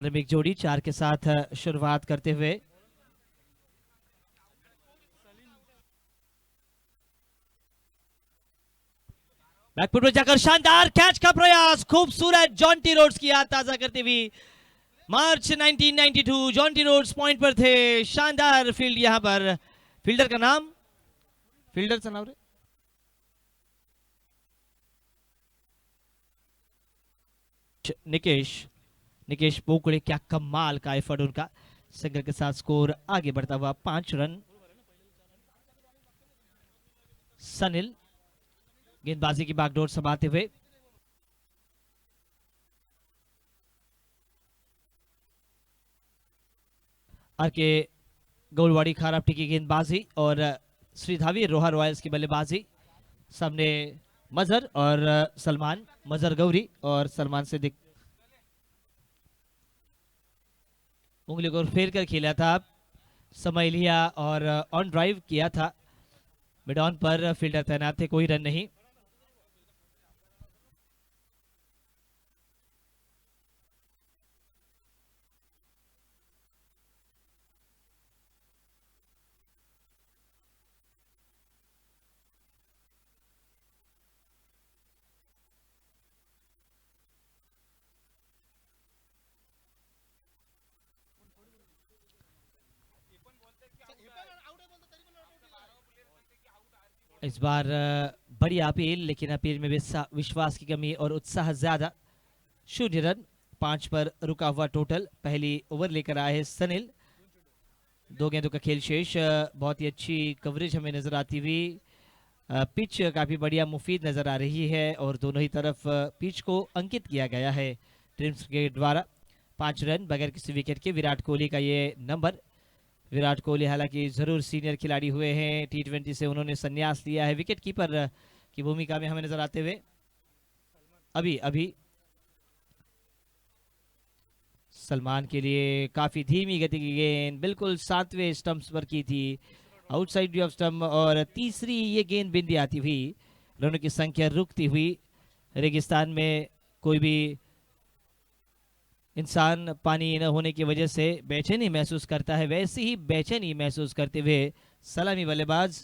एक जोड़ी 4 के साथ शुरुआत करते हुए बैकफुट में जाकर शानदार कैच का प्रयास, खूबसूरत जॉन्टी रोड्स की याद ताजा करते हुए मार्च 1992 जॉन्टी रोड्स पॉइंट पर थे। शानदार फील्ड यहां पर। फील्डर का नाम, फील्डर का नाम निकेश निकेश पोकड़े। क्या कमाल का एफर्ट उनका। सिंगल के साथ स्कोर आगे बढ़ता हुआ 5 रन। सनिल गेंदबाजी की बागडोर संभालते हुए आरके गोलवाड़ी खारापटी की गेंदबाजी और श्रीधावी रोहा रॉयल्स की बल्लेबाजी। सामने मजहर और सलमान, मजहर गौरी और सलमान से उंगली को फेर कर खेला था, समय लिया और ऑन ड्राइव किया था। मिड ऑन पर फील्डर तैनात थे, कोई रन नहीं। इस बार बड़ी अपील, लेकिन अपील में विश्वास की कमी और उत्साह ज्यादा। 0 रन, 5 पर रुका हुआ टोटल। पहली ओवर लेकर आए हैं सनिल। 2 गेंदों का खेल शेष। बहुत ही अच्छी कवरेज हमें नजर आती हुई। पिच काफी बढ़िया मुफीद नजर आ रही है और दोनों ही तरफ पिच को अंकित किया गया है टीम्स के द्वारा। 5 रन बगैर किसी विकेट के विराट कोहली का ये नंबर। विराट कोहली हालांकि जरूर सीनियर खिलाड़ी हुए हैं, T20 से उन्होंने संन्यास लिया है, विकेट कीपर की भूमिका में हमें नजर आते हुए। अभी अभी सलमान के लिए काफी धीमी गति की गेंद, बिल्कुल 7वें स्टंप्स पर की थी, आउटसाइड ऑफ स्टंप। और तीसरी ये गेंद बिंदी आती हुई, रनों की संख्या रुकती हुई। रेगिस्तान में कोई भी इंसान पानी न होने की वजह से बेचैनी महसूस करता है, वैसे ही बेचैनी महसूस करते हुए सलामी बल्लेबाज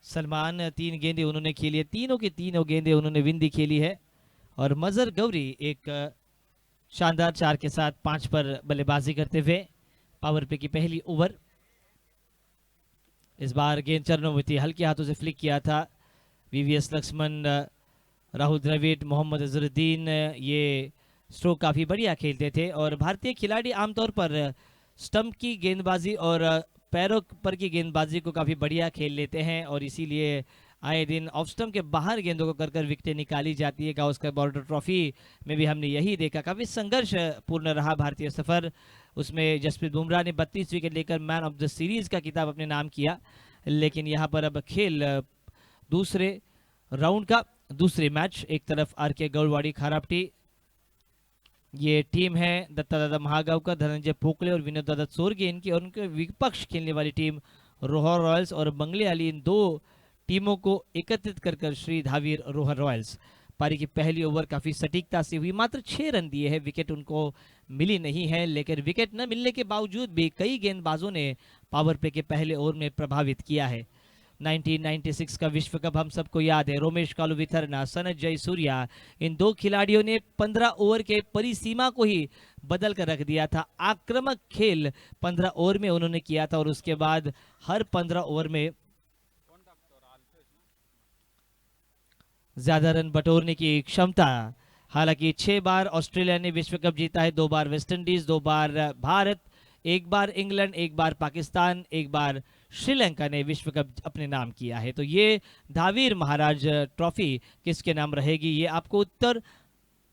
सलमान। 3 गेंदें उन्होंने खेली है, तीनों की तीनों गेंदें उन्होंने विंदी खेली है। और मजहर गौरी एक शानदार 4 के साथ 5 पर बल्लेबाजी करते हुए पावर प्ले की पहली ओवर। इस बार गेंद चरणों में थी, हल्के हाथों से फ्लिक किया था। VVS लक्ष्मण, राहुल द्रविड़, मोहम्मद अजहरुद्दीन ये स्ट्रोक काफ़ी बढ़िया खेलते थे। और भारतीय खिलाड़ी आमतौर पर स्टंप की गेंदबाजी और पैरों पर की गेंदबाजी को काफ़ी बढ़िया खेल लेते हैं और इसीलिए आए दिन ऑफ स्टंप के बाहर गेंदों को कर कर विकेटें निकाली जाती है। गावस्कर बॉर्डर ट्रॉफी में भी हमने यही देखा, काफ़ी संघर्ष पूर्ण रहा भारतीय सफ़र। उसमें जसप्रीत बुमराह ने 32 विकेट लेकर मैन ऑफ द सीरीज़ का खिताब अपने नाम किया। लेकिन यहाँ पर अब खेल दूसरे राउंड का दूसरे मैच। एक तरफ आरके गोलवाड़ी खारापटी ये टीम है, दत्ता दादा महागांवकर, धनंजय पोकले और विनोद दादा सोरगे इनकी, और उनके विपक्ष खेलने वाली टीम रोहा रॉयल्स और बंगले वाली। इन 2 टीमों को एकत्रित कर कर श्री धावीर रोहा रॉयल्स। पारी की पहली ओवर काफी सटीकता से हुई, मात्र 6 रन दिए हैं, विकेट उनको मिली नहीं है। लेकिन विकेट न मिलने के बावजूद भी कई गेंदबाजों ने पावर प्ले के पहले ओवर में प्रभावित किया है। 1996 का विश्व कप हम सबको याद है, रोमेश कालू विथरना, सनत जयसूर्या, इन 2 खिलाड़ियों ने 15 ओवर के परिसीमा को ही बदल कर रख दिया था। आक्रामक खेल 15 ओवर में उन्होंने किया था और उसके बाद हर 15 ओवर में ज्यादा रन बटोरने की क्षमता। हालांकि 6 बार ऑस्ट्रेलिया ने विश्व कप जीता है, 2 बार वेस्टइंडीज, 2 बार भारत, 1 बार इंग्लैंड, 1 बार पाकिस्तान, 1 बार श्रीलंका ने विश्व कप अपने नाम किया है। तो ये धावीर महाराज ट्रॉफी किसके नाम रहेगी, ये आपको उत्तर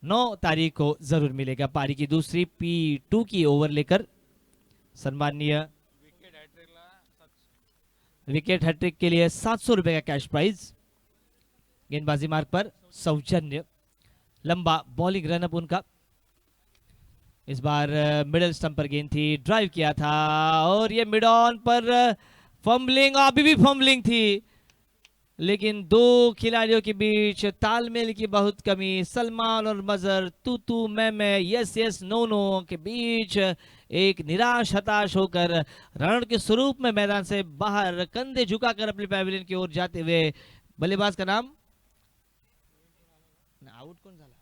9 तारीख को जरूर मिलेगा। पारी की दूसरी P2 की ओवर लेकर सम्माननीय विकेट हैट्रिक के लिए 700 रुपए का कैश प्राइज। गेंदबाजी मार्ग पर सौजन्य, लंबा बॉलिंग रनअप उनका। इस बार मिडिल स्टंप पर गेंद थी, ड्राइव किया था और ये मिड ऑन पर फंबलिंग, अभी भी फंबलिंग थी। लेकिन दो खिलाड़ियों के बीच तालमेल की बहुत कमी। सलमान और मजहर तू तू मैं यस यस नो नो के बीच एक निराश हताश होकर रण के स्वरूप में मैदान से बाहर कंधे झुकाकर अपने पैविलियन की ओर जाते हुए। बल्लेबाज का नाम आउट कौन झाला?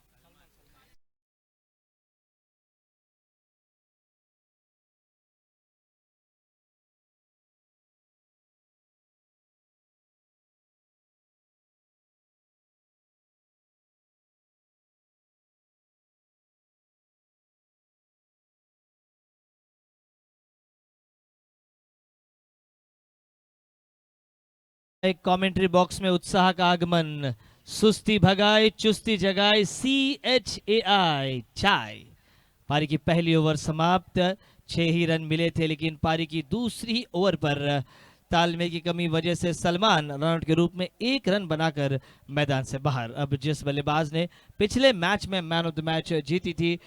एक कमेंट्री बॉक्स में उत्साह का आगमन। सुस्ती भगाए चुस्ती जगाए CHAI चाय। पारी की पहली ओवर समाप्त। 6 ही रन मिले थे, लेकिन पारी की दूसरी ओवर पर तालमेल की कमी वजह से सलमान रनआउट के रूप में 1 रन बनाकर मैदान से बाहर। अब जिस बल्लेबाज ने पिछले मैच में मैन ऑफ द मैच जीती थी,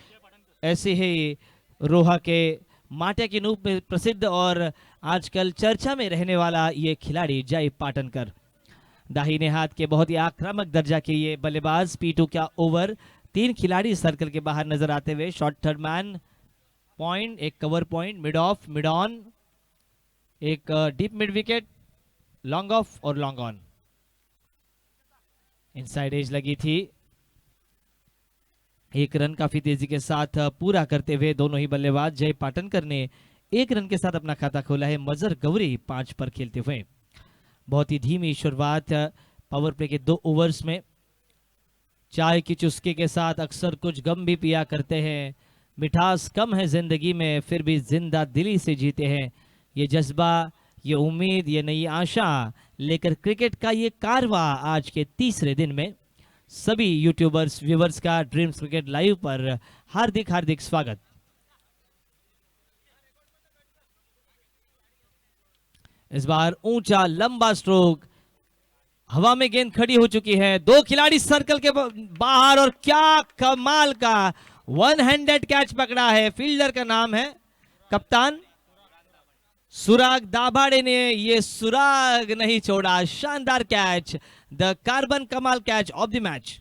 ऐसे ही रोहा के माटिया के रूप में प्रसिद्ध और आजकल चर्चा में रहने वाला ये खिलाड़ी जय पाटनकर। दाहिने हाथ के बहुत ही आक्रामक दर्जा के ये बल्लेबाज। P2 का ओवर। 3 खिलाड़ी सर्कल के बाहर नजर आते हुए। शॉर्ट थर्ड मैन पॉइंट, एक cover point, mid off, mid on, एक deep mid wicket, long off और लॉन्ग ऑन। इनसाइड एज लगी थी। 1 रन काफी तेजी के साथ पूरा करते हुए दोनों ही बल्लेबाज। जय पाटनकर ने 1 रन के साथ अपना खाता खोला है। मजहर गौरी 5 पर खेलते हुए। बहुत ही धीमी शुरुआत पावर प्ले के 2 ओवर्स में। चाय की चुस्की के साथ अक्सर कुछ गम भी पिया करते हैं। मिठास कम है जिंदगी में, फिर भी जिंदा दिली से जीते हैं। ये जज्बा, ये उम्मीद, ये नई आशा लेकर क्रिकेट का ये कारवा आज के तीसरे दिन में सभी यूट्यूबर्स व्यूवर्स का ड्रीम्स क्रिकेट लाइव पर हार्दिक हार्दिक स्वागत। इस बार ऊंचा लंबा स्ट्रोक, हवा में गेंद खड़ी हो चुकी है। 2 खिलाड़ी सर्कल के बाहर और क्या कमाल का 1 हैंडेड कैच पकड़ा है। फील्डर का नाम है कप्तान सुराग दाभाड़े ने ये सुराग नहीं छोड़ा। शानदार कैच, द कार्बन कमाल कैच ऑफ द मैच।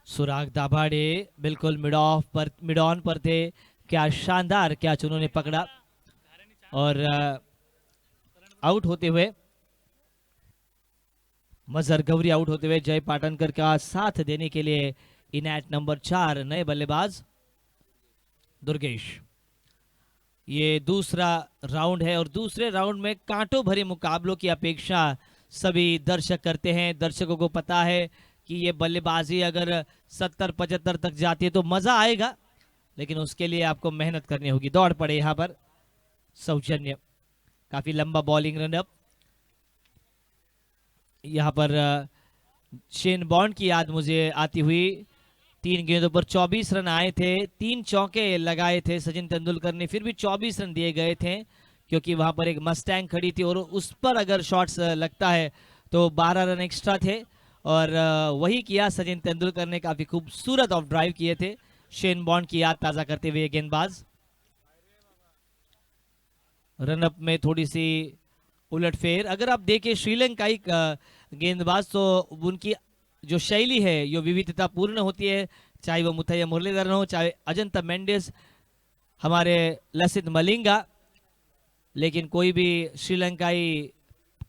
सुराग दाभाड़े बिल्कुल मिड ऑन पर थे। क्या शानदार कैच उन्होंने पकड़ा और आउट होते हुए मजहर गौरी आउट होते हुए जय पाटनकर का साथ देने के लिए इन एट नंबर 4 नए बल्लेबाज दुर्गेश। ये दूसरा राउंड है और दूसरे राउंड में कांटों भरे मुकाबलों की अपेक्षा सभी दर्शक करते हैं। दर्शकों को पता है कि ये बल्लेबाजी अगर 70-75 तक जाती है तो मजा आएगा, लेकिन उसके लिए आपको मेहनत करनी होगी। दौड़ पड़े यहाँ पर सौजन्य, काफी लंबा बॉलिंग रनअप। यहाँ पर शेन बॉन्ड की याद मुझे आती हुई। 3 गेंदों पर 24 रन आए थे, 3 चौके लगाए थे सचिन तेंदुलकर ने, फिर भी 24 रन दिए गए थे क्योंकि वहां पर एक मस्टैंग खड़ी थी और उस पर अगर शॉट्स लगता है तो 12 रन एक्स्ट्रा थे और वही किया सचिन तेंदुलकर ने। काफी खूबसूरत ऑफ ड्राइव किए थे शेन बॉन्ड की याद ताजा करते हुए गेंदबाज। रनअप में थोड़ी सी उलटफेर। अगर आप देखें श्रीलंकाई गेंदबाज तो उनकी जो शैली है जो विविधता पूर्ण होती है, चाहे वो मुथैया मुरलीधरन हो, चाहे अजंता मेंडिस, हमारे लसित मलिंगा, लेकिन कोई भी श्रीलंकाई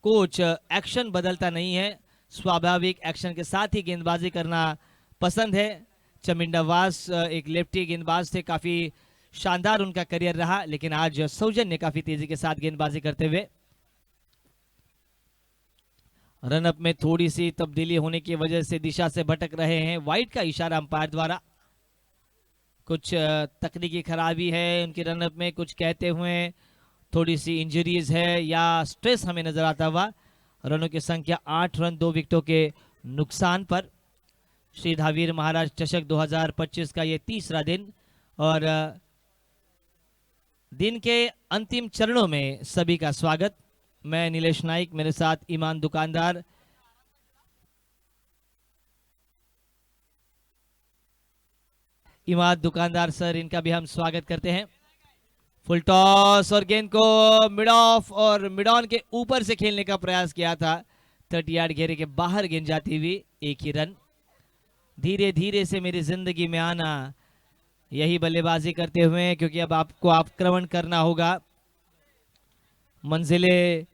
कोच एक्शन बदलता नहीं है। स्वाभाविक एक्शन के साथ ही गेंदबाजी करना पसंद है। चमिंडा वास एक लेफ्टी गेंदबाज थे, काफी शानदार उनका करियर रहा, लेकिन आज सौजन्य काफी तेजी के साथ गेंदबाजी करते हुए। रनअप में थोड़ी सी तब्दीली होने की वजह से दिशा से भटक रहे हैं। वाइड का इशारा अंपायर द्वारा। कुछ तकनीकी खराबी है उनके रनअप में, कुछ कहते हुए थोड़ी सी इंजरीज है या स्ट्रेस हमें नजर आता हुआ। रनों की संख्या 8 रन 2 विकेटों के नुकसान पर। श्री धावीर महाराज चषक 2025 का ये तीसरा दिन और दिन के अंतिम चरणों में सभी का स्वागत। मैं नीलेश नाइक, मेरे साथ ईमान दुकानदार। ईमान दुकानदार सर, इनका भी हम स्वागत करते हैं। फुल टॉस और गेंद को मिड ऑफ और मिड ऑन के ऊपर से खेलने का प्रयास किया था। 30 यार्ड घेरे के बाहर गेंद जाती हुई, एक ही रन। धीरे धीरे से मेरी जिंदगी में आना, यही बल्लेबाजी करते हुए, क्योंकि अब आपको आक्रमण करना होगा। मंजिलें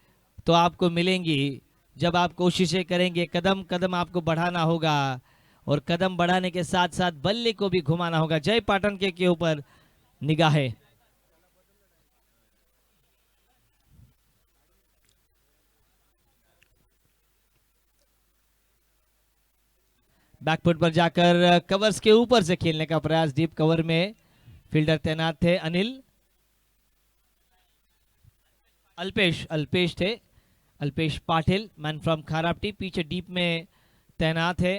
तो आपको मिलेंगी जब आप कोशिशें करेंगे। कदम कदम आपको बढ़ाना होगा और कदम बढ़ाने के साथ साथ बल्ले को भी घुमाना होगा। जय पाटन के ऊपर निगाहें। बैकफुट पर जाकर कवर्स के ऊपर से खेलने का प्रयास। डीप कवर में फील्डर तैनात थे अनिल, अल्पेश थे, अल्पेश पाटिल, मैन फ्रॉम खारापटी, पीछे डीप में तैनात है।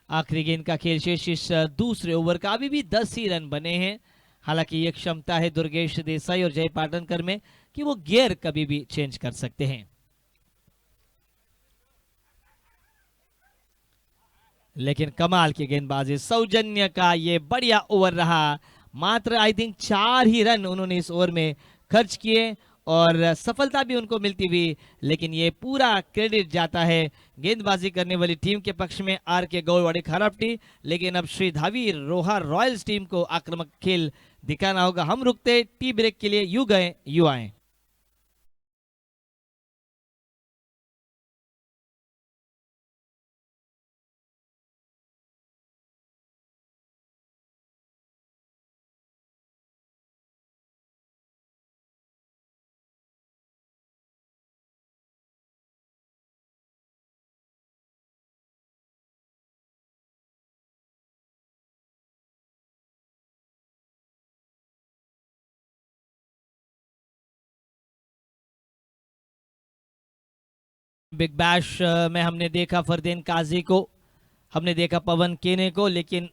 आखिरी गेंद का खेल शेष इस दूसरे ओवर का। अभी भी 10 ही रन बने हैं। हालांकि ये क्षमता है दुर्गेश देसाई और जय पाटनकर में कि वो गियर कभी भी चेंज कर सकते हैं। लेकिन कमाल की गेंदबाजी सौजन्य का ये बढ़िया ओवर रहा। मात्र आई थिंक 4 ही रन उन्होंने इस ओवर में खर्च किए और सफलता भी उनको मिलती हुई, लेकिन ये पूरा क्रेडिट जाता है गेंदबाजी करने वाली टीम के पक्ष में, आर के गौड़वाड़ी खारापटी। लेकिन अब श्री धावीर रोहा रॉयल्स टीम को आक्रामक खेल दिखाना होगा। हम रुकते टी ब्रेक के लिए, यू गए यू आए। बिग बैश में हमने देखा फरदीन काजी को, हमने देखा पवन केने को, लेकिन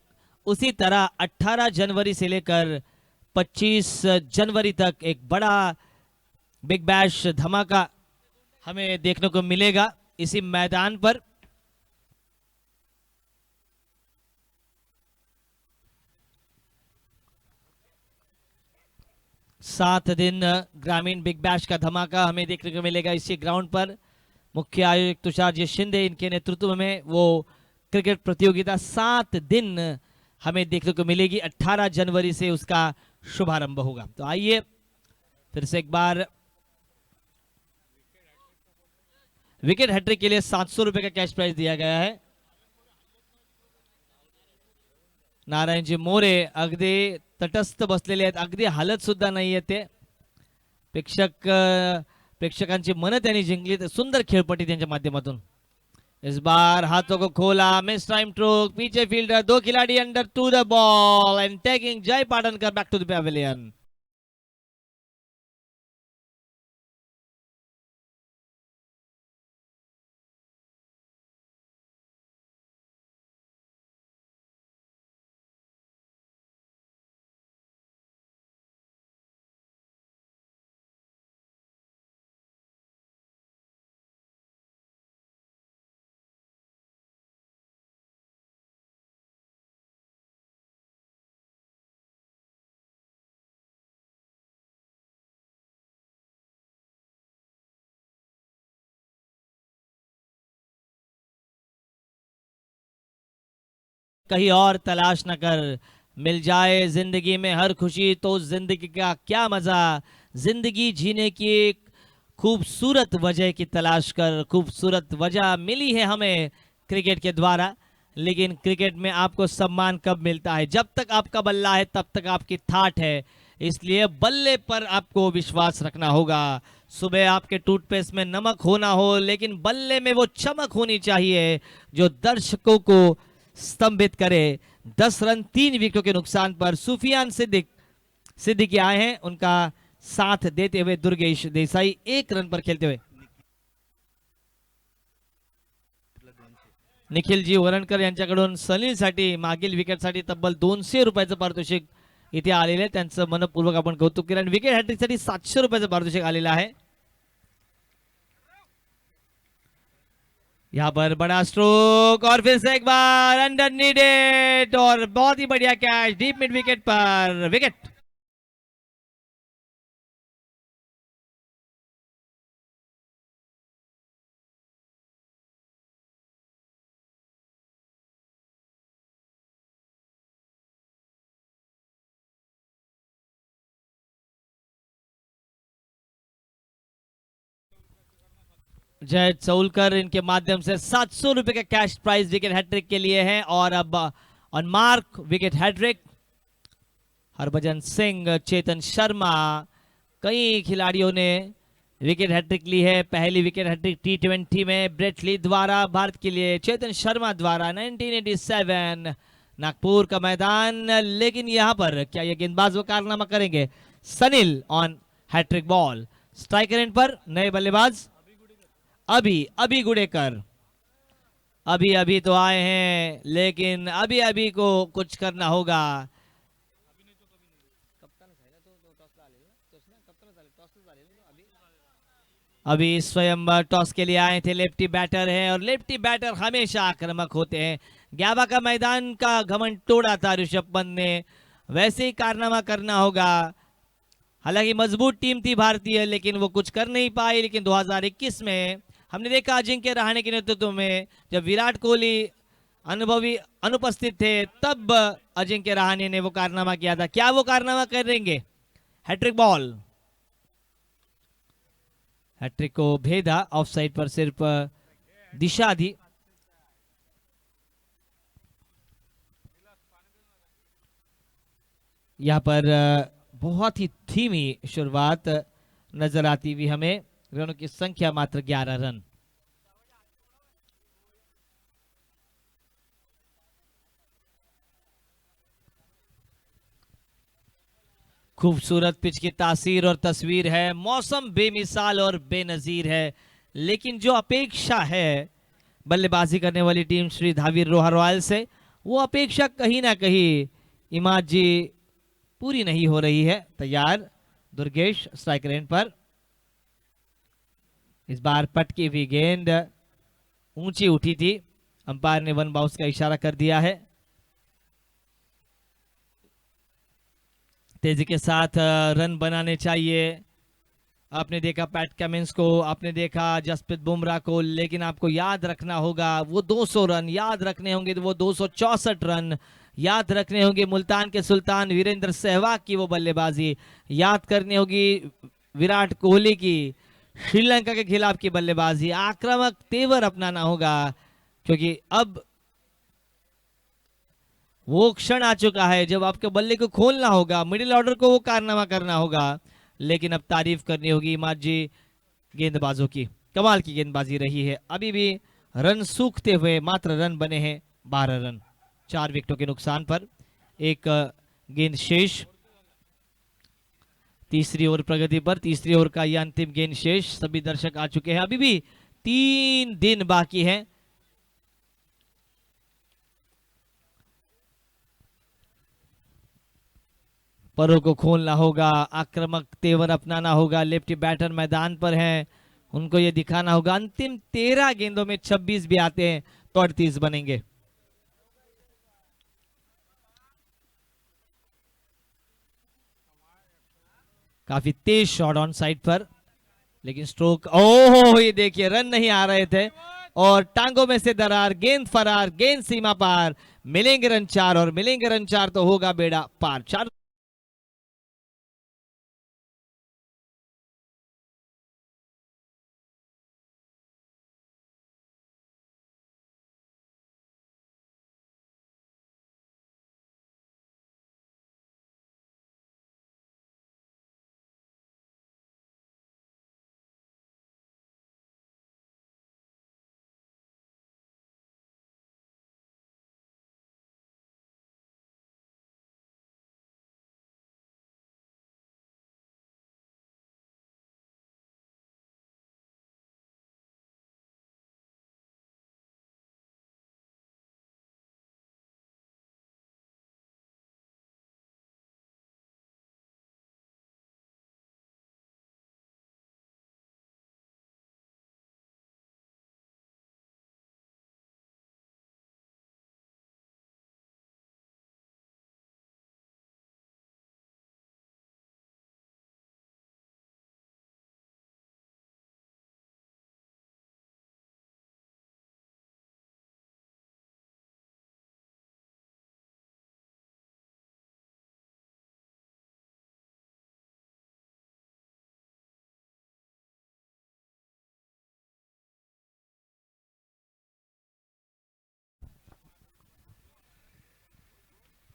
उसी तरह 18 जनवरी से लेकर 25 जनवरी तक एक बड़ा बिग बैश धमाका हमें देखने को मिलेगा इसी मैदान पर। सात दिन ग्रामीण बिग बैश का धमाका हमें देखने को मिलेगा इसी ग्राउंड पर। मुख्य आयोजक तुषार जी शिंदे, इनके नेतृत्व में वो क्रिकेट प्रतियोगिता 7 दिन हमें देखने को मिलेगी। 18 जनवरी से उसका शुभारंभ होगा। तो आइए फिर से एक बार, विकेट हैट्रिक के लिए 700 रुपए का कैश प्राइज दिया गया है। नारायण जी मोरे अगदी तटस्थ बसलेले आहेत, अगदी हालत सुद्धा नाहीये ते। प्रेक्षकांची मन त्यांनी जिंकली, सुंदर खेळपट्टी त्यांच्या माध्यमातून। इस बार हाथों को खोला, मिस टाइम ट्रोक, पीछे फील्डर, 2 खिलाड़ी under to the ball and taking Jay Patankar back to the pavilion. कहीं और तलाश न कर, मिल जाए जिंदगी में हर खुशी तो जिंदगी का क्या मजा। जिंदगी जीने की एक खूबसूरत वजह की तलाश कर, खूबसूरत वजह मिली है हमें क्रिकेट के द्वारा। लेकिन क्रिकेट में आपको सम्मान कब मिलता है? जब तक आपका बल्ला है तब तक आपकी ठाठ है। इसलिए बल्ले पर आपको विश्वास रखना होगा। सुबह आपके टूथपेस्ट में नमक होना हो, लेकिन बल्ले में वो चमक होनी चाहिए जो दर्शकों को स्तंभित करे। 10 रन 3 विकेटों के नुकसान पर सुफियान सिद्दीकी आए हैं, उनका साथ देते हुए दुर्गेश देसाई 1 रन पर खेलते हुए। निखिलजी वरणकर यांच्याकडून सलीलसाठी मागील विकेटसाठी तब्बल 200 रुपयाचं पारितोषिक इथे आलेलं आहे, त्यांचं मनपूर्वक आपण कौतुक केलं. आणि विकेट हॅट्रिकसाठी 700 रुपयाचं पारितोषिक आलेलं आहे. यहाँ पर बड़ा स्ट्रोक और फिर से एक बार अंडर नीडेड और बहुत ही बढ़िया कैच डीप मिड विकेट पर विकेट. जय चौलकर इनके माध्यम से 700 रुपए का कैश प्राइज विकेट हैट्रिक के लिए है. और अब on mark wicket hat trick Harbhajan Singh, Chetan Sharma, कई खिलाड़ियों ने विकेट हैट्रिक ली है. पहली विकेट हैट्रिक T20 में ब्रेट ली द्वारा भारत के लिए, चेतन शर्मा द्वारा 1987 नागपुर का मैदान. लेकिन यहां पर क्या ये गेंदबाज वो कारनामा करेंगे? Sunil on hattrick ball, striker end पर नए बल्लेबाज अभी गुडेकर. अभी तो आए हैं, लेकिन अभी को कुछ करना होगा. अभी स्वयं टॉस के लिए आए थे. लेफ्टी बैटर हैं और लेफ्टी बैटर हमेशा आक्रामक होते हैं. ग्याबा का मैदान का घमंड तोड़ा था ऋषभ पंत ने, वैसे ही कारनामा करना होगा. हालांकि मजबूत टीम थी भारतीय, लेकिन वो कुछ कर नहीं पाई. लेकिन 2021 में हमने देखा अजिंक्य रहाणे के नेतृत्व में, जब विराट कोहली अनुभवी अनुपस्थित थे, तब अजिंक्य रहाणे ने वो कारनामा किया था. क्या वो कारनामा करेंगे? हैट्रिक बॉल, हैट्रिक को भेदा, ऑफ साइड पर सिर्फ दिशा दी. यहाँ पर बहुत ही धीमी शुरुआत नजर आती हुई हमें. रनों की संख्या मात्र 11 रन. खूबसूरत पिच की तासीर और तस्वीर है. मौसम बेमिसाल और बेनजीर है, लेकिन जो अपेक्षा है बल्लेबाजी करने वाली टीम श्री धावीर रोहा रॉयल से, वो अपेक्षा कहीं ना कहीं इमाद जी पूरी नहीं हो रही है. तैयार दुर्गेश स्ट्राइक रेंज पर. इस बार पटकी हुई गेंद ऊंची उठी थी, अंपायर ने वन बाउंस का इशारा कर दिया है. तेजी के साथ रन बनाने चाहिए. आपने देखा पैट कमिंस को, आपने देखा जसप्रीत बुमराह को, लेकिन आपको याद रखना होगा वो 200 रन याद रखने होंगे, तो वो 264 रन याद रखने होंगे. मुल्तान के सुल्तान वीरेंद्र सहवाग की वो बल्लेबाजी याद करनी होगी. विराट कोहली की श्रीलंका के खिलाफ की बल्लेबाजी, आक्रामक तेवर अपनाना होगा, क्योंकि अब वो क्षण आ चुका है जब आपके बल्ले को खोलना होगा, मिडिल ऑर्डर को वो कारनामा करना होगा. लेकिन अब तारीफ करनी होगी इमाद जी गेंदबाजों की. कमाल की गेंदबाजी रही है. अभी भी रन सूखते हुए मात्र रन बने हैं 12 रन, 4 विकेटों के नुकसान पर. एक गेंद शेष तीसरी ओवर प्रगति पर. तीसरी ओवर का यह अंतिम गेंद शेष. सभी दर्शक आ चुके हैं. अभी भी 3 दिन बाकी हैं. परों को खोलना होगा, आक्रामक तेवर अपनाना होगा. लेफ्टी बैटर मैदान पर हैं, उनको ये दिखाना होगा. अंतिम 13 गेंदों में 26 भी आते हैं तो 38 बनेंगे. काफी तेज शॉट ऑन साइड पर, लेकिन स्ट्रोक, ओह ये देखिए रन नहीं आ रहे थे और टांगों में से दरार, गेंद फरार, गेंद सीमा पार. मिलेंगे रन 4 और मिलेंगे रन 4 तो होगा बेड़ा पार. 4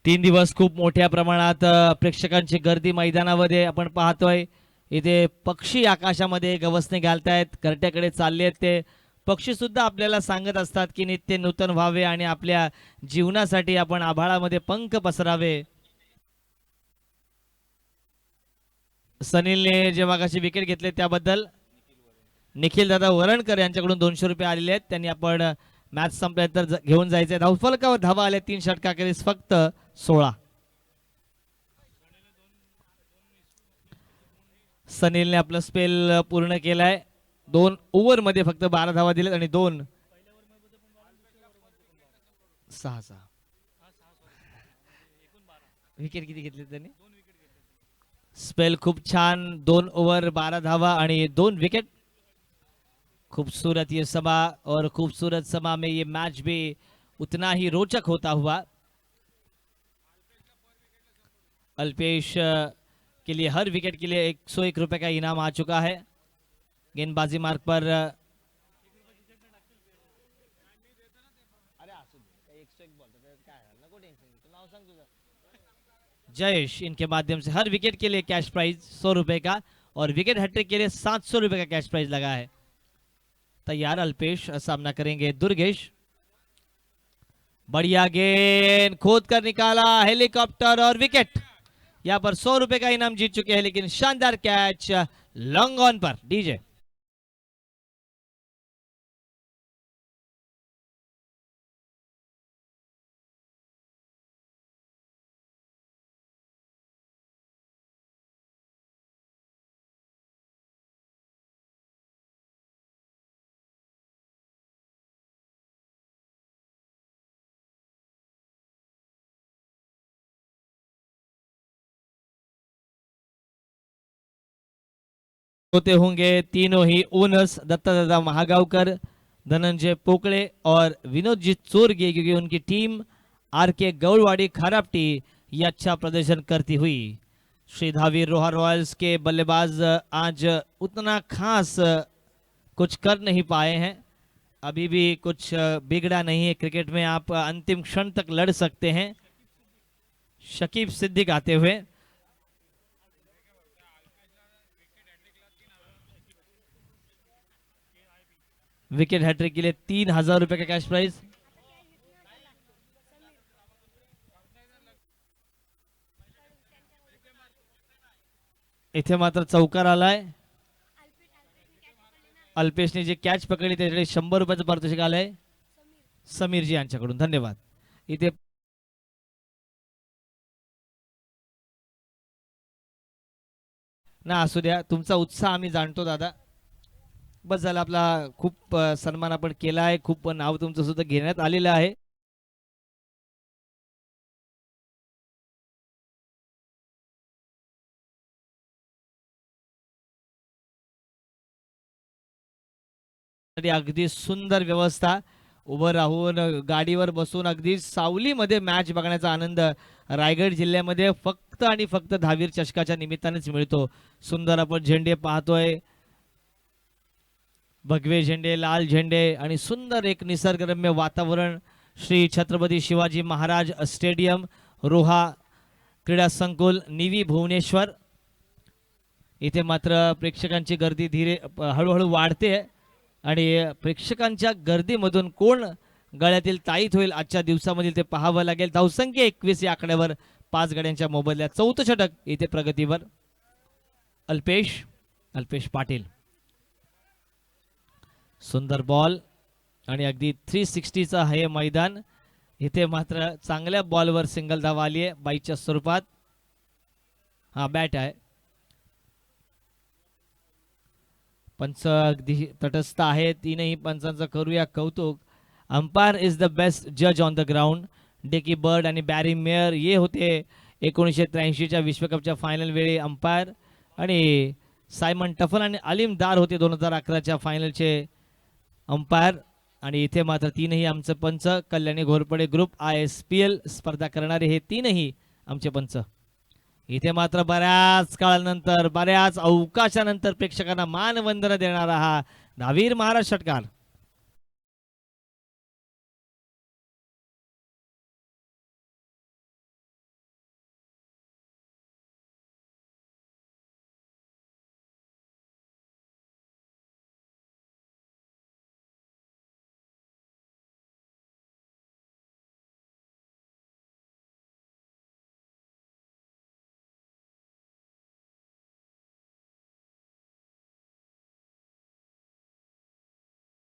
तीन दिवस खूप मोठ्या प्रमाणात प्रेक्षकांची गर्दी मैदानामध्ये आपण पाहतोय. इथे पक्षी आकाशामध्ये गवसणी घालतायत, घरट्याकडे चालले आहेत. ते पक्षी सुद्धा आपल्याला सांगत असतात की नित्य नूतन व्हावे आणि आपल्या जीवनासाठी आपण आभाळामध्ये पंख पसरावे. सनीलने जे मागाशी विकेट घेतले त्याबद्दल निखिल दादा वरणकर यांच्याकडून 200 रुपये आलेले आहेत. त्यांनी आपण मॅच संपल्यानंतर घेऊन जायचे. धावफलकावर धावा आल्या 3 षटकाखेरीस फक्त 16. सनीलने आपला स्पेल पूर्ण केलाय. 2 ओव्हरमध्ये फक्त 12 धावा दिल्यात आणि 2 6 विकेट किती घेतले त्यांनी. स्पेल खूप छान. 2 ओव्हर 12 धावा आणि 2 विकेट. खूबसूरत ये समा और खूबसूरत समा में ये मैच भी उतना ही रोचक होता हुआ. अल्पेश के लिए हर विकेट के लिए 101 रुपए का इनाम आ चुका है. गेंदबाजी मार्ग पर जयेश इनके माध्यम से हर विकेट के लिए कैश प्राइज 100 रुपए का और विकेट हैट्रिक के लिए 700 रुपए का कैश प्राइज लगा है. तैयार अल्पेश, सामना करेंगे दुर्गेश. बढ़िया गेंद खोद कर निकाला, हेलीकॉप्टर और विकेट. यहाँ पर 100 रुपए का इनाम जीत चुके हैं, लेकिन शानदार कैच लॉन्ग ऑन पर. डीजे होते होंगे तीनों ही ओनर्स, दत्तादादा महागावकर, धनंजय पोकळे और विनोदजीत चोरगे, क्योंकि उनकी टीम आर के गौड़वाड़ी खराबटी ये अच्छा प्रदर्शन करती हुई. श्री धावीर रोहा रॉयल्स के बल्लेबाज आज उतना खास कुछ कर नहीं पाए हैं. अभी भी कुछ बिगड़ा नहीं है क्रिकेट में. आप अंतिम क्षण तक लड़ सकते हैं. शकीब सिद्दीक आते हुए. विकेट हैट्रिक के लिए 3000 रुपए का कैश प्राइज. इथे मात्र चौकार आलाय. अल्पेशने जे कॅच पकडली त्याच्याकडे 100 रुपयाचं पारितोषिक आलंय समीरजी यांच्याकडून. धन्यवाद. इथे ना असू द्या, तुमचा उत्साह आम्ही जाणतो दादा. बस झालं, आपला खूप सन्मान आपण केला आहे. खूप नाव तुमचं सुद्धा घेण्यात आलेलं आहे. अगदी सुंदर व्यवस्था. उभं राहून गाडीवर बसून अगदी सावलीमध्ये मॅच बघण्याचा आनंद रायगड जिल्ह्यामध्ये फक्त आणि फक्त धावीर चषकाच्या निमित्तानेच मिळतो. सुंदर आपण झेंडे पाहतोय, भगवे झेंडे, लाल झेंडे आणि सुंदर एक निसर्गरम्य वातावरण. श्री छत्रपती शिवाजी महाराज स्टेडियम, रोहा क्रीडा संकुल, निवी भुवनेश्वर. इथे मात्र प्रेक्षकांची गर्दी हळूहळू वाढते आणि प्रेक्षकांच्या गर्दीमधून कोण गळ्यातील ताईत होईल आजच्या दिवसामधील ते पाहावं लागेल. धावसंख्या 21 या आकड्यावर 5 गड्यांच्या मोबदल्यात 4थं षटक इथे प्रगतीवर. अल्पेश पाटील. सुंदर बॉल आणि अगदी 360चा हे मैदान. इथे मात्र चांगल्या बॉलवर सिंगल धाव आली आहे बाईच्या स्वरूपात. हा बॅट आहे. पंच अगदी तटस्थ आहे. तीनही पंचांचं करूया कौतुक. अंपायर इज द बेस्ट जज ऑन द ग्राउंड. डेकी बर्ड आणि बॅरी मेयर ये होते 1983च्या विश्वकपच्या फायनल वेळी अंपायर, आणि सायमन टफल आणि अलीम दार होते 2011च्या फायनलचे अंपायर. आणि इथे मात्र तीनही आमचे पंच, कल्याणी घोरपडे ग्रुप ISPL स्पर्धा करणारे हे तीनही आमचे पंच. इथे मात्र बऱ्याच काळानंतर, बऱ्याच अवकाशानंतर प्रेक्षकांना मानवंदना देणारा हा धावीर महाराज षटकार.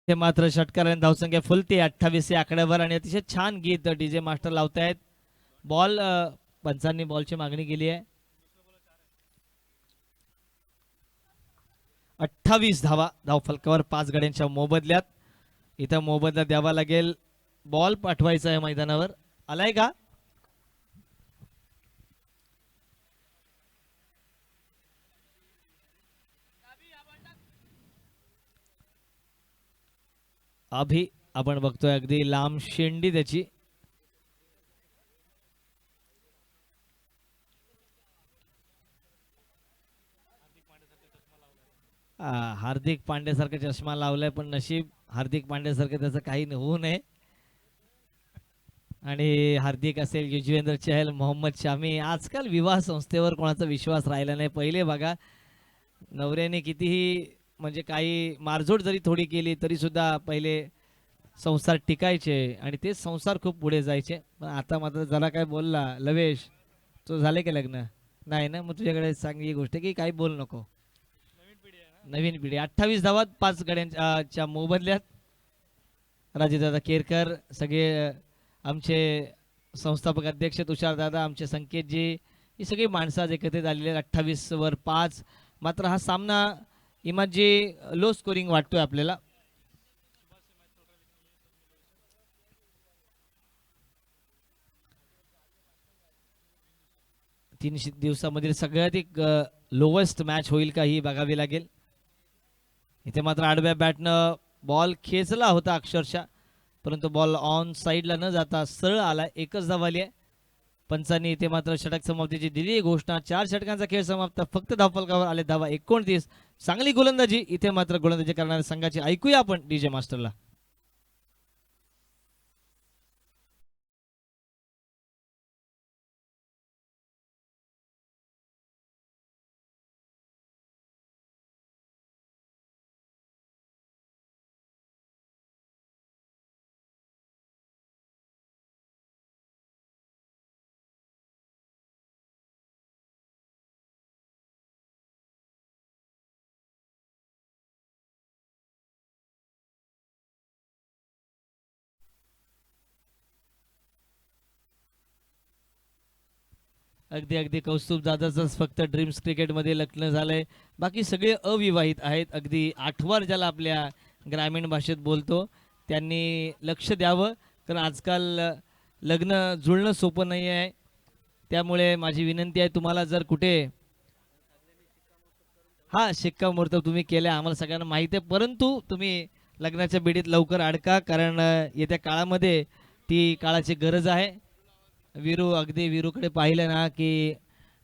ते मात्र षटकाराने धावसंख्या फुलते 28 या आकड्यावर आणि अतिशय छान गीत डीजे मास्टर लावतायत. बॉल पंचांनी बॉलची मागणी केली आहे. 28 धावा धावफलकावर 5 गड्यांच्या मोबदल्यात. इथं मोबदला द्यावा लागेल. बॉल पाठवायचा आहे मैदानावर. आलाय का? अभि आपण बघतोय अगदी लांब शेंडी त्याची. हार्दिक पांड्यासारखा चष्मा लावलाय पण नशीब हार्दिक पांड्यासारखं त्याचं काही होऊ नये. आणि हार्दिक असेल, युजवेंद्र चहल, मोहम्मद शामी, आजकाल विवाह संस्थेवर कोणाचा विश्वास राहिला नाही. पहिले बघा नवऱ्याने कितीही म्हणजे काही मारझोड जरी थोडी केली तरी सुद्धा पहिले संसार टिकायचे आणि ते संसार खूप पुढे जायचे. पण आता मात्र जरा काय बोलला लवेश तो झाले का लग्न नाही ना, मग तुझ्याकडे चांगली गोष्ट की काही बोल नको. नवीन पिढी 28 धावात 5 गड्यांच्या मोबदल्यात. राजेदादा केरकर, सगळे आमचे संस्थापक अध्यक्ष तुषारदादा, आमचे संकेतजी, ही सगळी माणसं आज एकत्रित आलेली आहेत. 28 वर 5. मात्र हा सामना इमाजी लो स्कोरिंग वाटतोय आपल्याला. तीन दिवसामधील सगळ्यात एक लोवेस्ट मॅच होईल का ही बघावी लागेल. इथे मात्र आडव्या बॅटनं बॉल खेचला होता अक्षरशः, परंतु बॉल ऑन साईडला न जाता सरळ आला. एकच धाव आली आहे. पंचांनी इथे मात्र षटक समाप्तीची दिली घोषणा. 4 षटकांचा खेळ समाप्त. फक्त धावफलकावर आले धावा 29. चांगली गोलंदाजी इथे मात्र गोलंदाजी करणाऱ्या संघाची ऐकूया आपण डीजे मास्टरला. अगदी अगदी कौस्तुभ दादाचंच फक्त ड्रीम्स क्रिकेटमध्ये लग्न झालंय. बाकी सगळे अविवाहित आहेत. अगदी आठवार ज्याला आपल्या ग्रामीण भाषेत बोलतो त्यांनी लक्ष द्यावं, कारण आजकाल लग्न जुळणं सोपं नाही आहे. त्यामुळे माझी विनंती आहे तुम्हाला, जर कुठे हा शिक्कामोर्तब तुम्ही केल्या आम्हाला सगळ्यांना माहिती आहे, परंतु तुम्ही लग्नाच्या बेडीत लवकर अडका, कारण येत्या काळामध्ये ती काळाची गरज आहे. वीरू, अगदी वीरूकडे पाहिलं ना की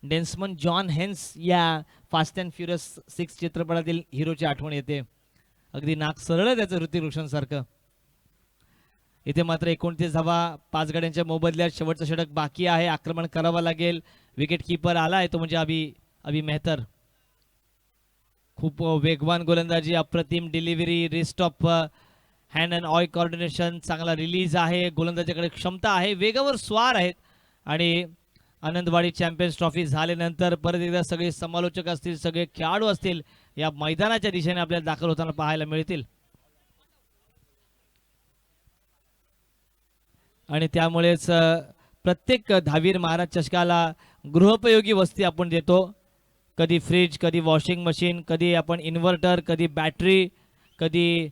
डेन्समन जॉन हेन्स या फास्ट अँड फ्युरियस 6 चित्रपटातील हिरोची आठवण येते. अगदी नाक सरळ आहे त्याचं ऋतिक रोशन सारखं. इथे मात्र 29 धावा 5 गड्यांच्या मोबदल्यात. शेवटचं षटक बाकी आहे. आक्रमण करावं लागेल. विकेट किपर आलाय तो म्हणजे अभि मेहतर. खूप वेगवान गोलंदाजी, अप्रतिम delivery, wrist of hand and eye coordination, चांगला रिलीज आहे. गोलंदाजाकडे क्षमता आहे, वेगावर स्वार आहेत. आणि आनंदवाडी चॅम्पियन्स ट्रॉफी झाल्यानंतर परत एकदा सगळे समालोचक असतील, सगळे खेळाडू असतील, या मैदानाच्या दिशेने आपल्याला दाखल होताना पाहायला मिळतील. आणि त्यामुळेच प्रत्येक धावीर महाराज चषकाला गृहोपयोगी वस्तू आपण देतो. कधी फ्रीज, कधी वॉशिंग मशीन, कधी आपण इन्व्हर्टर, कधी बॅटरी, कधी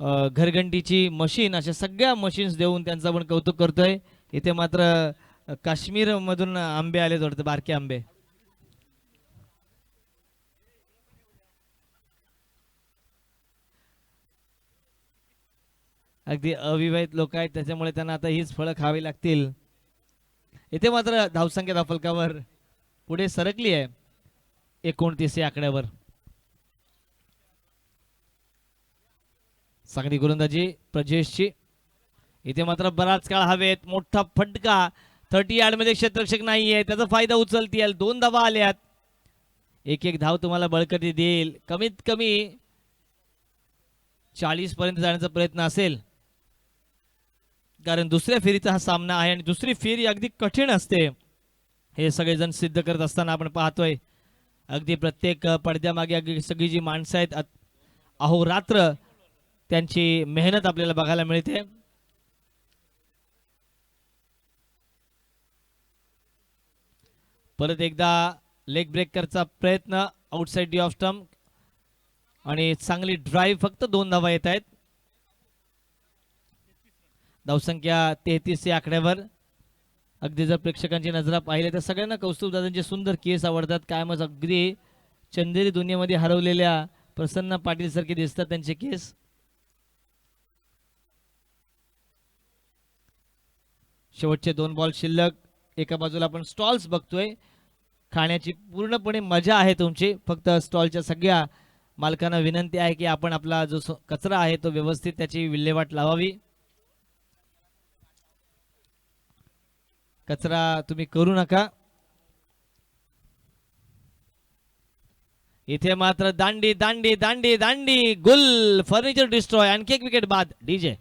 घरघंटीची मशीन, अशा सगळ्या मशीन्स देऊन त्यांचं आपण कौतुक करतोय. इथे मात्र काश्मीर मधून आंबे आले वाटतं, बारके आंबे. अगदी अविवाहित लोक आहेत त्याच्यामुळे त्यांना आता हीच फळं खावी लागतील. इथे मात्र धावसंख्या धावफलकावर पुढे सरकली आहे 29 या आकड्यावर. चांगली गोलंदाजी प्रजेशची. इथे मात्र बराच काळ हवेत, मोठा फटका. 30 यार्ड मध्ये क्षेत्ररक्षक नाहीये, त्याचा फायदा उचलतील. 2 धावा आल्यात. एक एक धाव तुम्हाला बळकटी देईल. कमीत कमी 40 पर्यंत जाण्याचा प्रयत्न असेल, कारण दुसऱ्या फेरीचा हा सामना आहे आणि दुसरी फेरी अगदी कठीण असते. हे सगळेजण सिद्ध करत असताना आपण पाहतोय. अगदी प्रत्येक पडद्यामागे अगदी सगळी जी माणसं आहेत अहोरात्र त्यांची मेहनत आपल्याला बघायला मिळते. परत एकदा लेग ब्रेकरचा प्रयत्न आउटसाइड डी ऑफ स्टंप आणि चांगली ड्राईव्ह. फक्त 2 धावा येत आहेत. धावसंख्या 33 या आकड्यावर. अगदी जर प्रेक्षकांची नजरा पाहिली तर सगळ्यांना कौस्तुभदादांचे सुंदर केस आवडतात. कायमच अगदी चंदेरी दुनियेमध्ये हरवलेल्या प्रसन्न पाटील सारखे दिसतात त्यांचे केस. शेवटचे 2 बॉल शिल्लक. एका बाजूला आपण स्टॉल्स बघतोय. खाण्याची पूर्णपणे मजा आहे तुमची. फक्त स्टॉलच्या सगळ्या मालकांना विनंती आहे की आपण आपला जो कचरा आहे तो व्यवस्थित त्याची विल्हेवाट लावावी. कचरा तुम्ही करू नका. इथे मात्र दांडी दांडी दांडी दांडी गुल. Furniture destroy. आणखी एक विकेट बाद. डीजे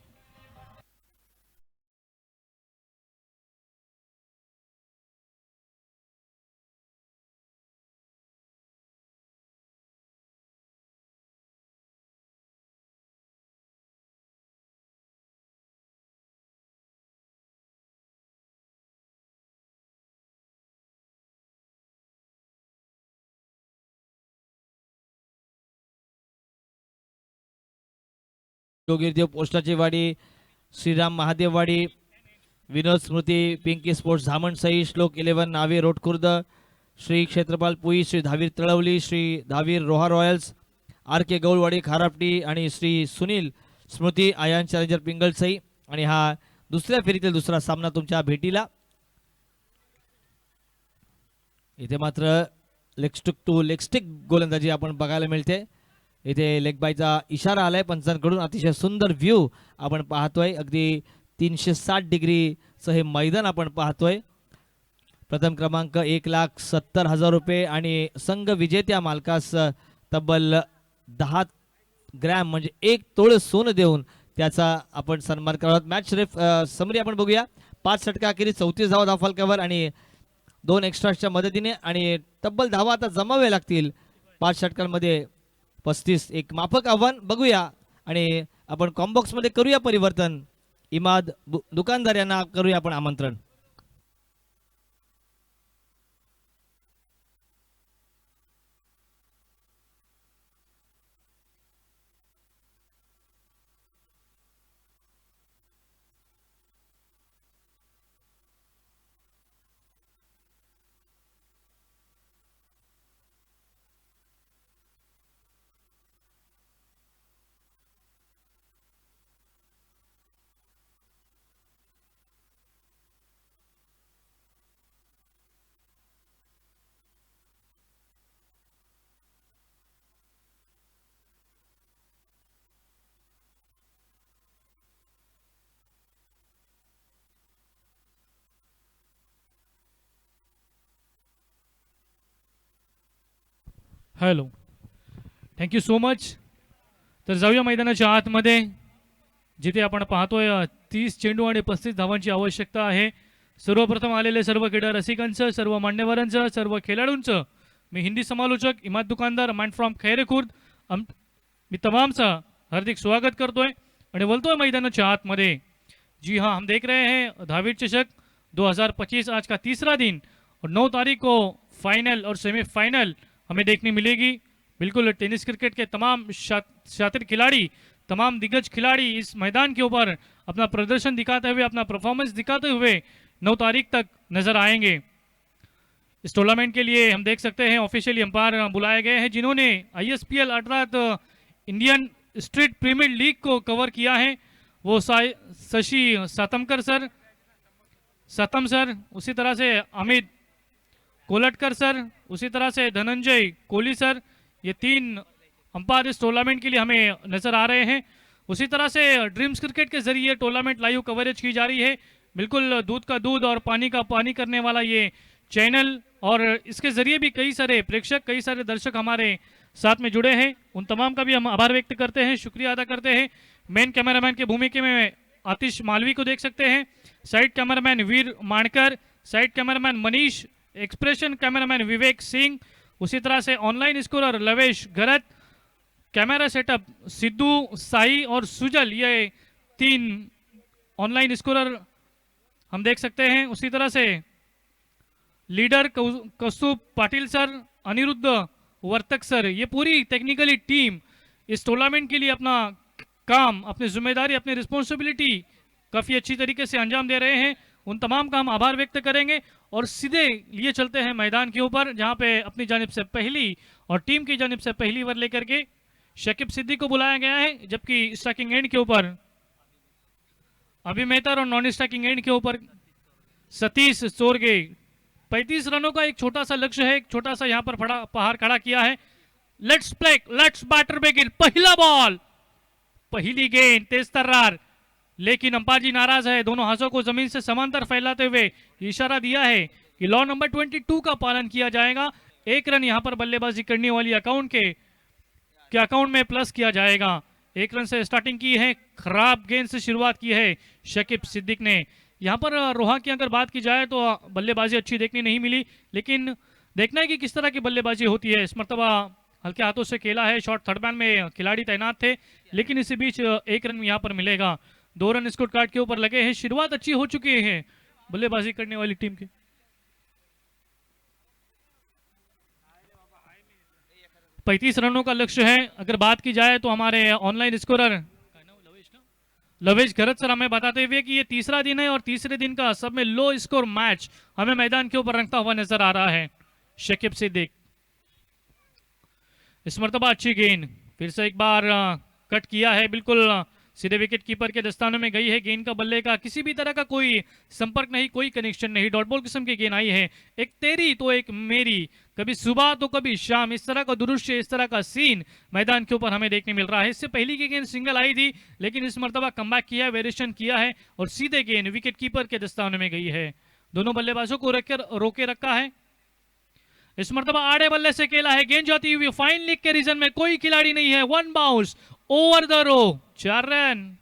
योगीरदेव पोस्टाची वाडी, श्रीराम महादेववाडी, विनोद स्मृती पिंकी स्पोर्ट्स धामण सई, श्लोक 11 नावे road Khurd, Shri Kshetrapal Pui, Shri Dhavir Talavali, Shri Dhavir Roha Royals, R K Gaulwadi Kharapati आणि श्री सुनील स्मृती आयान चॅलेंजर पिंगळसई. आणि हा दुसऱ्या फेरीतील दुसरा सामना तुमच्या भेटीला. इथे मात्र लेगस्टिक टू लेगस्टिक गोलंदाजी आपण बघायला मिळते. इथे लेग बायचा इशारा आलाय पंचांकडून. अतिशय सुंदर व्ह्यू आपण पाहतोय. अगदी 360 डिग्रीचं हे मैदान आपण पाहतोय. प्रथम क्रमांक 1,70,000 रुपये आणि संघ विजेत्या मालकास तब्बल 10 ग्रॅम म्हणजे 1 तोळ सोनं देऊन त्याचा आपण सन्मान करत. मॅच रेफ समरी आपण बघूया. 5 षटका अखेरीस 34 धावा धावफलकावर आणि 2 एक्स्ट्राच्या मदतीने आणि तब्बल धावा आता जमावे लागतील 5 षटकांमध्ये. 35 एक माफक आव्हान बघूया. आणि आपण कॉम्बॉक्स मध्ये करूया परिवर्तन. इमाद दुकानदार यांना करूया आपण आमंत्रण. Hello, thank you so much. तर जाऊया मैदानाच्या आतमध्ये, जिथे आपण पाहतोय 30 चेंडू आणि 35 धावांची आवश्यकता आहे. सर्वप्रथम आलेले सर्व क्रीडा रसिकांचं, सर्व मान्यवरांचं, सर्व खेळाडूंचं मी हिंदी समालोचक इमाद दुकानदार माइंड फ्रॉम खैरे खुर्द मी तमामचा हार्दिक स्वागत करतोय आणि बोलतोय मैदानाच्या आतमध्ये. जी हाँ, हम देख रहे हैं धावीर चषक 2025 आज का तीसरा दिन और 9 तारीख को फाइनल और सेमीफाइनल हमें देखने मिलेगी. बिल्कुल टेनिस क्रिकेट के तमाम शातिर खिलाड़ी, तमाम दिग्गज खिलाड़ी इस मैदान के ऊपर अपना प्रदर्शन दिखाते हुए, अपना परफॉर्मेंस दिखाते हुए 9 तारीख तक नजर आएंगे. इस टूर्नामेंट के लिए हम देख सकते हैं ऑफिशियली अंपायर बुलाए गए हैं जिन्होंने ISPL अर्थात इंडियन स्ट्रीट प्रीमियर लीग को कवर किया है. वो शशि सातमकर सर, सतम सर, उसी तरह से अमित कोलटकर सर, उसी तरह से धनंजय कोहली सर. ये 3 अंपायर इस टूर्नामेंट के लिए हमें नजर आ रहे हैं. उसी तरह से ड्रीम्स क्रिकेट के जरिए टूर्नामेंट लाइव कवरेज की जा रही है. बिल्कुल दूध का दूध और पानी का पानी करने वाला ये चैनल, और इसके जरिए भी कई सारे प्रेक्षक, कई सारे दर्शक हमारे साथ में जुड़े हैं. उन तमाम का भी हम आभार व्यक्त करते हैं, शुक्रिया अदा करते हैं. मेन कैमरामैन की भूमिका में आतिश मालवी को देख सकते हैं, side cameraman Veer Mankar, side cameraman Manish, expression cameraman Vivek Singh, उसी तरह से online scorer Lavesh Garat, camera setup Siddhu, Sai और सुजल, ये 3 ऑनलाइन स्कोरर हम देख सकते हैं। उसी तरह से लीडर कौस्तुभ पाटिल सर, अनिरुद्ध वर्तक सर, ये पूरी टेक्निकली टीम इस टूर्नामेंट के लिए अपना काम, अपनी जिम्मेदारी, अपनी रिस्पॉन्सिबिलिटी काफ़ी अच्छी तरीके से अंजाम दे रहे हैं। उन तमाम का हम आभार व्यक्त करेंगे और सीधे लिए चलते हैं मैदान के ऊपर, जहां पे अपनी जानिब से पहली और टीम की जानिब से पहली ओवर लेकर के शकीब सिद्दीक को बुलाया गया है, जबकि स्ट्राइकिंग एंड के ऊपर अभी मेहतर और नॉन स्ट्राइकिंग एंड के ऊपर सतीश चोरगे। 35 रनों का एक छोटा सा लक्ष्य है, एक छोटा सा यहाँ पर पहाड़ खड़ा किया है। Let's play, let's better begin. पहला बॉल, पहली गेंद तेज तर्रार, लेकिन अंपायर जी नाराज है। दोनों हाथों को जमीन से समांतर फैलाते हुए इशारा दिया है कि लॉ नंबर 22 का पालन किया जाएगा। 1 रन यहां पर बल्लेबाजी करने वाली अकाउंट के अकाउंट में प्लस किया जाएगा। 1 रन से स्टार्टिंग की है, खराब गेंद से शुरुआत की है शकीब सिद्दीक ने। यहां पर रोहा की अगर बात की जाए तो बल्लेबाजी अच्छी देखने नहीं मिली, लेकिन देखना है कि किस तरह की बल्लेबाजी होती है। इस मरतबा हल्के हाथों से खेला है, शॉर्ट थर्ड मैन में खिलाड़ी तैनात थे, लेकिन इसी बीच 1 रन यहां पर मिलेगा। 2 रन स्कोर कार्ड के ऊपर लगे हैं। शुरुआत अच्छी हो चुकी है बल्लेबाजी करने वाली टीम की। पैंतीस रनों का लक्ष्य है। अगर बात की जाए तो हमारे ऑनलाइन स्कोरर लवेश गरज सर हमें बताते हुए कि ये तीसरा दिन है और तीसरे दिन का सब में लो स्कोर मैच हमें मैदान के ऊपर रखता हुआ नजर आ रहा है। शकीब सिद्दीक, इस मरतबा अच्छी गेंद, फिर से एक बार कट किया है, बिल्कुल सीधे विकेट कीपर के दस्तानों में गई है। गेंद का बल्ले का किसी भी तरह का कोई संपर्क नहीं, कोई कनेक्शन नहीं। डॉट बॉल किस्म की गेंद आई है, एक तेरी तो एक मेरी, कभी सुबह तो कभी शाम, इस तरह का दृश्य, इस तरह का सीन मैदान के ऊपर हमें देखने मिल रहा है। इससे पहली की गेंद सिंगल आई थी, लेकिन इस मरतबा कमबैक किया है, वेरिएशन किया है और सीधे गेंद विकेट कीपर के दस्तानों में गई है। दोनों बल्लेबाजों को रोके रखा है। इस मरतबा आड़े बल्ले से खेला है, गेंद जाती हुई फाइन लीग के रीजन में कोई खिलाड़ी नहीं है। 1 bounce over the rope, 4 run.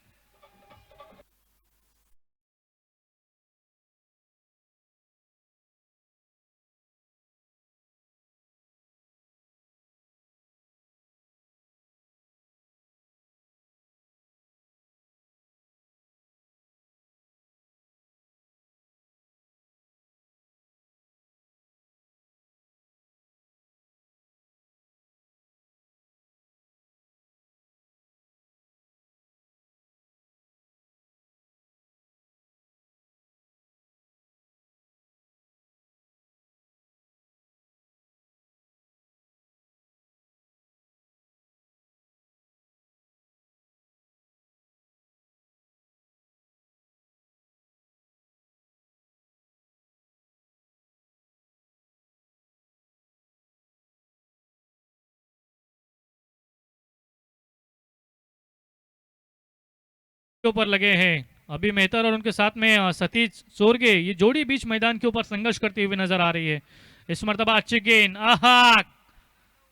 के ऊपर लगे हैं अभी मेहतर और उनके साथ में सतीश सोरगे। ये जोड़ी बीच मैदान के ऊपर संघर्ष करती हुई नजर आ रही है। इस मरतबा अच्छी गेंद, आहा,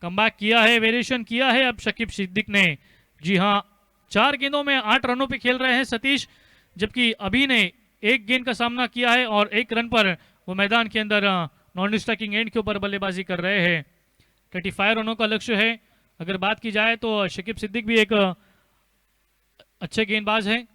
कमबैक किया है, वेरिएशन किया है अब शकीब सिद्दीक ने। जी हाँ, 4 गेंदों में 8 रनों पे खेल रहे हैं सतीश, जबकि अभी ने 1 गेंद का सामना किया है और 1 रन पर वो मैदान के अंदर नॉन स्ट्राइकिंग एंड के ऊपर बल्लेबाजी कर रहे हैं। 35 रनों का लक्ष्य है। अगर बात की जाए तो शकीब सिद्दीक भी एक अच्छे गेंदबाज हैं।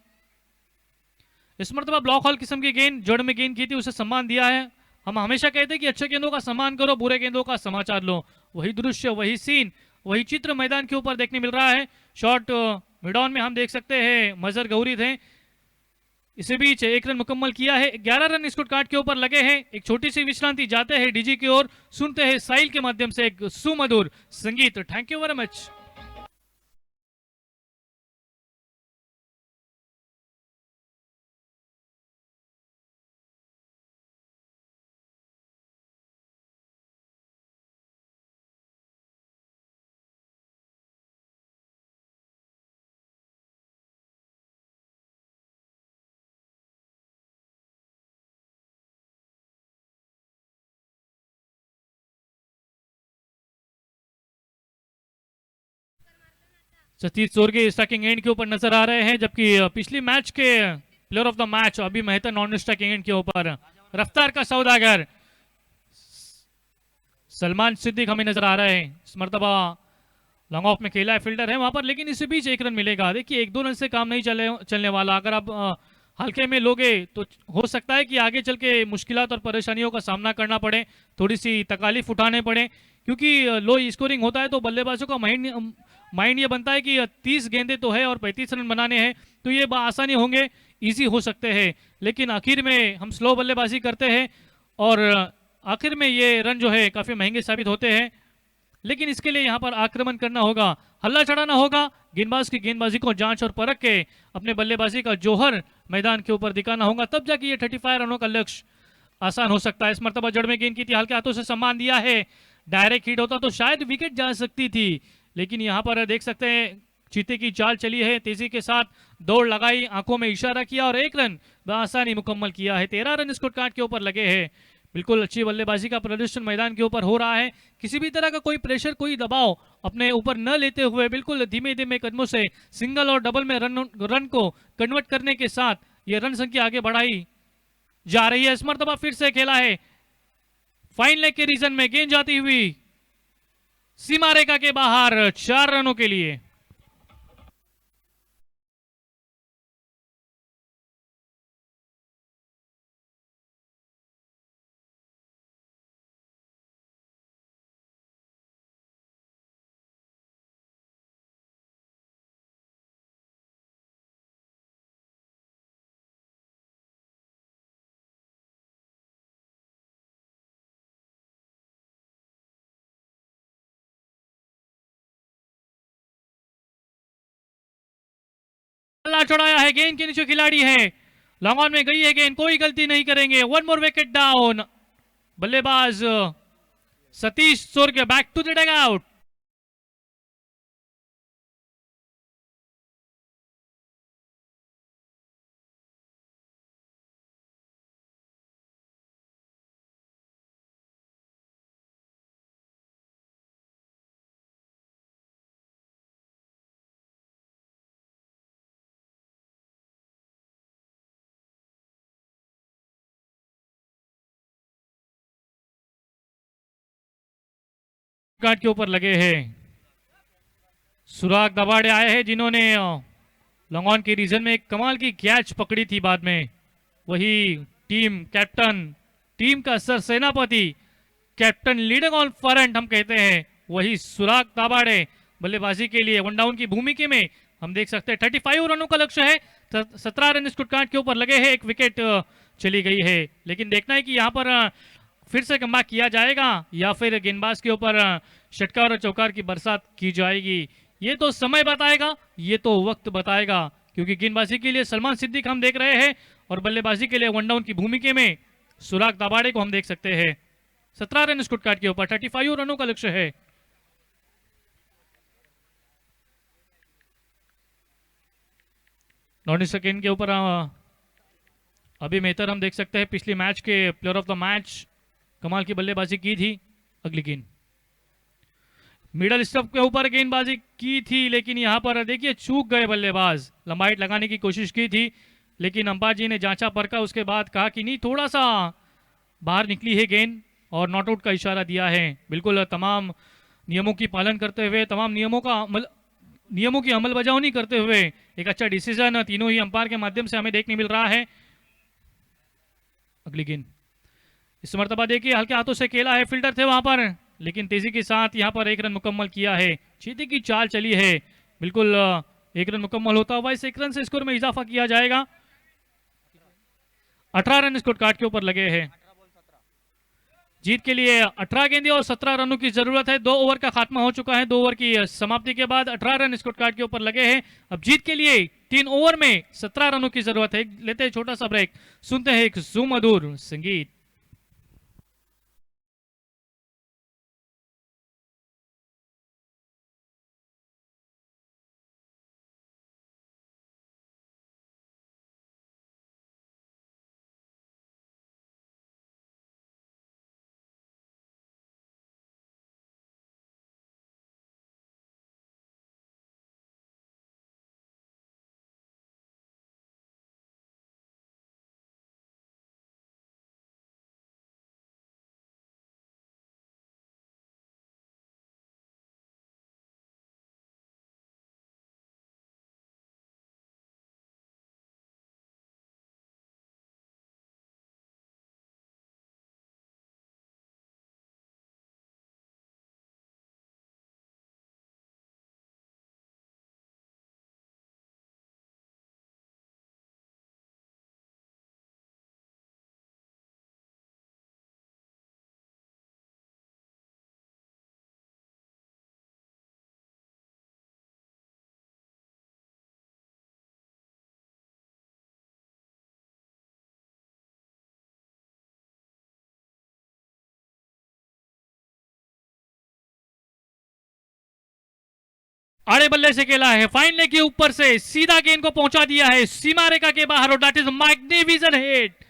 इस मरतबा ब्लॉक हॉल किस्म की गेंद, जड़ में गेंद की थी, उसे सम्मान दिया है। हम हमेशा कहते हैं कि अच्छे गेंदों का सम्मान करो, बुरे गेंदों का समाचार लो। वही दृश्य, वही सीन, वही चित्र मैदान के ऊपर देखने मिल रहा है। शॉट मिड ऑन में हम देख सकते हैं मजहर गौरी थे। इसी बीच 1 रन मुकम्मल किया है। 11 रन स्कोर कार्ड के ऊपर लगे हैं। एक छोटी सी विश्रांति, जाते हैं डीजी की ओर, सुनते हैं साइल के माध्यम से एक सुमधुर संगीत। Thank you very much. Satish Chorge striking and के ऊपर नजर आ रहे हैं, जबकि पिछली मैच के प्लेयर ऑफ द मैच अभी मेहता नॉन स्ट्राइकिंग एंड के ऊपर रफ्तार का सौदागर सलमान सिद्दीक हमें नजर आ रहे हैं। इस मरतबा लॉन्ग ऑफ में खेला है, फील्डर है वहां पर, लेकिन इसी बीच 1 रन मिलेगा। देखिए 1-2 रन से काम नहीं चलने वाला। अगर आप हल्के में लोगे तो हो सकता है कि आगे चल के मुश्किलात और परेशानियों का सामना करना पड़े, थोड़ी सी तकालीफ उठाने पड़े, क्योंकि लो स्कोरिंग होता है तो बल्लेबाजों का माइंड ये बनता है कि 30 गेंदें तो है और 35 रन बनाने हैं, तो ये आसानी होंगे, इजी हो सकते हैं। लेकिन आखिर में हम स्लो बल्लेबाजी करते हैं और आखिर में ये रन जो है काफ़ी महंगे साबित होते हैं। लेकिन इसके लिए यहाँ पर आक्रमण करना होगा, हल्ला चढ़ाना होगा, गेंदबाज की गेंदबाजी को जांच और परख के अपने बल्लेबाजी का जौहर मैदान के ऊपर दिखाना होगा, तब जाके ये 35 रनों का लक्ष्य आसान हो सकता है। इस मर्तबा जड़ में गेंद की थी, हल्के हाथों से सम्मान दिया है, डायरेक्ट हिट होता तो शायद विकेट जा सकती थी, लेकिन यहाँ पर देख सकते हैं चीते की चाल चली है, तेजी के साथ दौड़ लगाई, आंखों में इशारा किया और 1 रन बआसानी मुकम्मल किया है। 13 रन स्कोर कार्ड के ऊपर लगे हैं। बिल्कुल अच्छी बल्लेबाजी का प्रदर्शन मैदान के ऊपर हो रहा है, किसी भी तरह का कोई प्रेशर, कोई दबाव अपने ऊपर न लेते हुए बिल्कुल धीमे धीमे कदमों से सिंगल और डबल में रन को कन्वर्ट करने के साथ ये रन संख्या आगे बढ़ाई जा रही है। इस मरतबा फिर से खेला है, फाइन लेग के रीजन में गेंद जाती हुई सीमा रेखा के बाहर 4 रनों के लिए। बल्ला चढ़ाया है, गेंद के नीचे खिलाड़ी है, लॉन्ग ऑन में गई है गेंद, कोई गलती नहीं करेंगे। 1 मोर विकेट डाउन। बल्लेबाज Satish Surya back to the dugout. Card के ऊपर लगे हैं सुराग दबाड़े आए हैं, जिन्होंने लॉन्ग ऑन के रीजन में एक कमाल की कैच पकड़ी थी। बाद में वही टीम कैप्टन, टीम का सर सेनापति, कैप्टन लीडिंग ऑन फ्रंट हम कहते हैं, वही सुराग दाबाड़े बल्लेबाजी के लिए वन डाउन की भूमिका में हम देख सकते हैं। 35 रनों का लक्ष्य है, 17 रन स्कोर कार्ड के ऊपर लगे हैं, 1 विकेट चली गई है, लेकिन देखना है कि यहाँ पर फिर से कमबैक किया जाएगा या फिर गेंदबाज के ऊपर षटकार और चौकार की बरसात की जाएगी। ये तो समय बताएगा, ये तो वक्त बताएगा, क्योंकि गेंदबाजी के लिए सलमान सिद्दीक हम देख रहे हैं और बल्लेबाजी के लिए वन डाउन की भूमिका में सुराग दाबाड़े को हम देख सकते हैं। 17 रन स्कोर कार्ड के ऊपर 35 रनों का लक्ष्य है। नॉन सेकेंड के ऊपर अभी मेहतर हम देख सकते हैं, पिछले मैच के प्लेयर ऑफ द मैच, कमाल की बल्लेबाजी की थी। अगली गेंद मिडल स्टंप के ऊपर गेंदबाजी की थी, लेकिन यहां पर देखिए चूक गए बल्लेबाज, लंबाई लगाने की कोशिश की थी, लेकिन अंपायर जी ने जांचा परखा, उसके बाद कहा कि नहीं, थोड़ा सा बाहर निकली है गेंद और नॉट आउट का इशारा दिया है। बिल्कुल तमाम नियमों की पालन करते हुए, तमाम नियमों की अमल बजावनी करते हुए एक अच्छा डिसीजन तीनों ही अंपायर के माध्यम से हमें देखने मिल रहा है। अगली गेंद इस मरतबा देखिए हल्के हाथों से खेला है, फील्डर थे वहां पर, लेकिन तेजी के साथ यहां पर 1 रन मुकम्मल किया है। चीते की चाल चली है, बिल्कुल 1 रन मुकम्मल होता हुआ इस 1 रन से स्कोर में इजाफा किया जाएगा। 18 रन स्कोर कार्ड के ऊपर लगे हैं। जीत के लिए 18 गेंदें और 17 रनों की जरूरत है। 2 ओवर का खात्मा हो चुका है, 2 ओवर की समाप्ति के बाद 18 रन स्कोर कार्ड के ऊपर लगे हैं। अब जीत के लिए 3 ओवर में 17 रनों की जरूरत है। लेते हैं छोटा सा ब्रेक, सुनते हैं एक सुमधुर संगीत। आड़े बल्ले से खेला है, फाइन लेग के ऊपर से सीधा गेंद को पहुंचा दिया है सीमा रेखा के बाहर और दैट इज मैग्निफिसेंट हिट।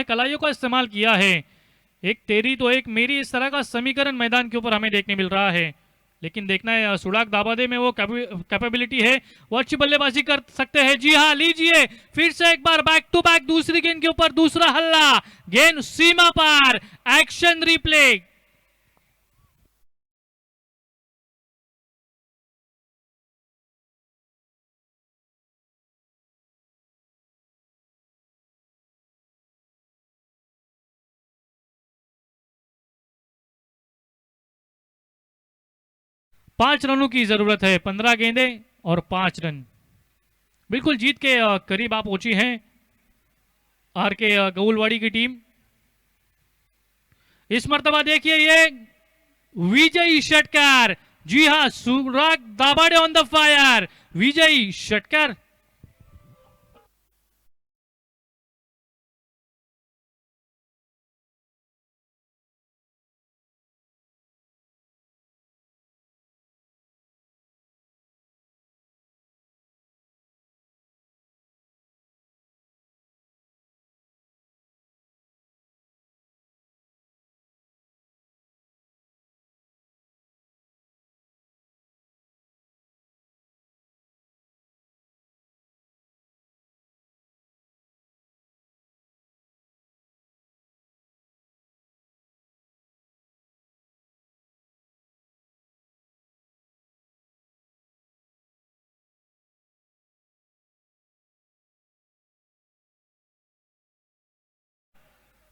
कलाइयों का इस्तेमाल किया है, एक तेरी तो एक मेरी, इस तरह का समीकरण मैदान के ऊपर हमें देखने मिल रहा है। लेकिन देखना है सुडाक दाबादे में वो कैपेबिलिटी है, वो अच्छी बल्लेबाजी कर सकते हैं। जी हाँ, लीजिए फिर से एक बार बैक टू बैक दूसरी गेंद के ऊपर दूसरा हल्ला, गेंद सीमा पार, एक्शन रिप्ले। पांच रनों की जरूरत है, 15 गेंदें और 5 रन। बिल्कुल जीत के करीब आप पहुंची हैं आर के गौलवाड़ी की टीम। इस मर्तबा देखिए ये विजयी षटकार, जी हां, सुराग दाभाडे ऑन द फायर, विजयी षटकार।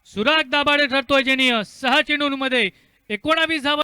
सुराग दाभाडे ठरतोय ज्यांनी 6 चेंडूंमध्ये 19 धावा